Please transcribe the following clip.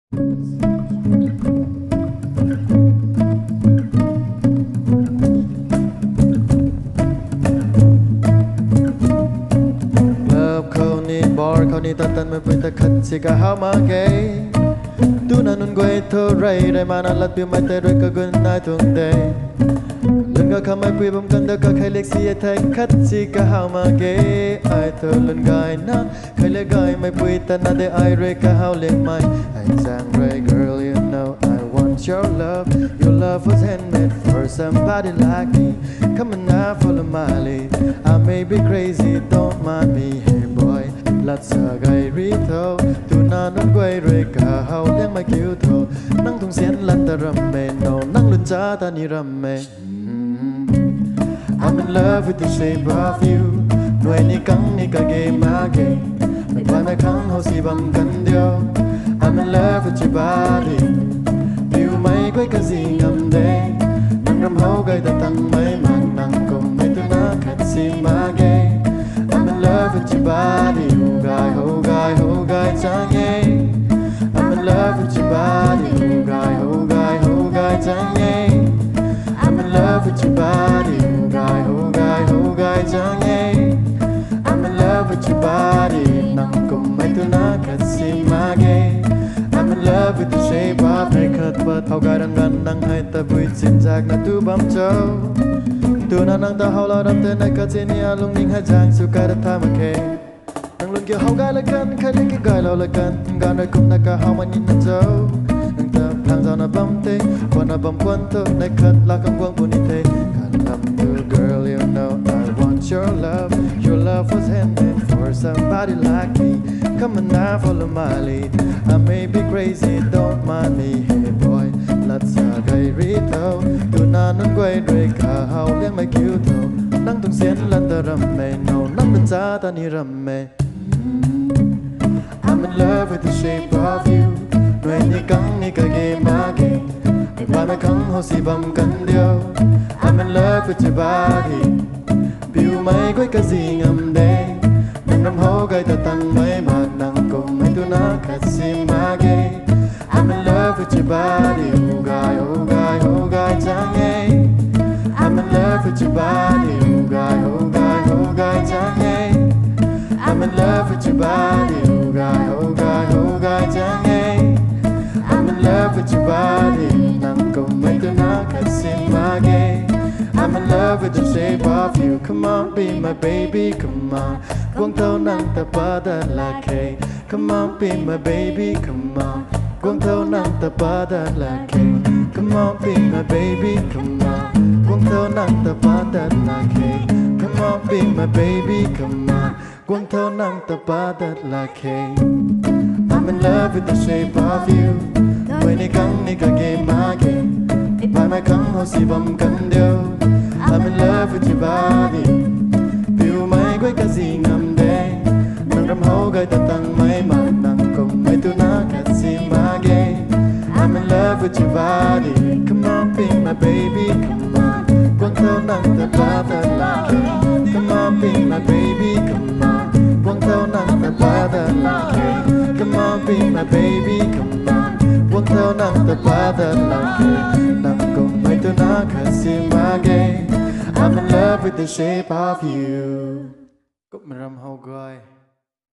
เขานี่ตันไม่เป็นตะขัดสิกะหามาเกยตูนันนุนกวยเท่าไรได้มานันลัดเปียไม่แต่ด้วยก็กุนนายทุ่งเดยลุนก็คำไม่ปุยบ่มกันเด็กก็ใครเล็กเสียไทยขัดสิกะหามาเกยไอเธอลุนกายนะใครเล็กกายไม่ปุยแต่น่าได้ไอเรกะหาเล็กไม่ไอจังไร girl you know I want your love was handmade for somebody like me come on now follow my lead I may be crazy don't mind me hey boyลัดสะไกรีเท่าตูนานุ่นกวยเรกะเฮาเลี้ยงไม่คิวเท่านั่งทุ่งเสียนลันตะรำเมนเอานั่งลุนจ้าตานี่รำเมI'm in love with the shape of you หน่วยนี้กังนี่ก็เกมมาเกยไม่ปล่อยไม่คังเฮาสีบังกันเดียว I'm in love with your body ผิวไม่กวยกันสีงามเดยนั่งรำเฮาไกแต่ตั้งไม่มันนั่งกลมไม่ตัวน่าขัดสีมาเกยI'm in love with your body, oh guy, oh guy, oh guy, Changye. I'm in love with your body, oh guy, oh guy, oh guy, Changye. I'm in love with your body, oh guy, oh guy, oh guy, Changye. I'm in love with your body, nang kum mai tu na kat si mage. I'm in love with the shape of my cut, but how guy dan gan nang hai ta bui chin jak na tu bam chow. Tu na nang ta hao la dam te nai ka che ni a lung ning ha jang su ka da tha ma ke nang lun ke hao ga la kan khai le ke ga lo la kan ga na kum na ka hao ma ni na jo nang ta phang za na bam te kwa na bam kwan to nai khat la kam kwang bu ni te kan lam tu girl you know I want your love was handmade for somebody like me come on now follow my lead I may be crazy don't mind me hey boyลัดสะไกรีเท่าตูนานุ่นกวยด้วยข้าเฮาเลี้ยงไม่คิวเท่านั่งทุ่งเสียนลันตะรำเมนเอานั่งเป็นจ้าตานี่รำเม I'm in love with the shape of you หน่วยนี้กังนี่ก็เกมมาเกยไม่ปล่อยไม่คังเฮาสีบังกันเดียว I'm in love with your body ผิวไม่กวยกะสีงามเดยนั่งรำเฮาไกแต่ตั้งไม่มากนั่งกลมไม่ตัวน่าขัดสีมาเกยI'm in love with your body, oh guy, oh guy, oh guy, Changye. I'm in love with your body, oh guy, oh guy, oh guy, Changye. I'm in love with your body, oh guy, oh guy, oh guy, Changye. I'm in love with your body, nang kum mai tu na kat si mage. I'm in love with the shape of you, come on, be my baby, come on. Quang thâu nang ta pa da la ke, come on, be my baby, come on. Quang thâu nang ta pa da la ke, come on, be my baby, come on. Quang thâu nang ta pa da la ke, come on, be my baby, come on. Quang thâu nang ta pa da la ke. I'm in love with the shape of you. When ni kang ni ka ge ma ge, pai mai kang ho si bam kan deu. I'm in love with your body. Piu mai quay ka si ngam de, nang ram ho gai ta tang mai ma nang kong mai tu na kat si ma ge. I'm in love with your body. Come on, be my baby, come on. Quang thâu nang ta pa da la ke. Come on, be my baby, come on. Quang thâu nang ta pa da la ke. Come on, be my baby, come on. Quang thâu nang ta pa da la ke. Nang kong mai tu na kat si ma ge. I'm in love with the shape of you. Cúc mình râm hâu gọi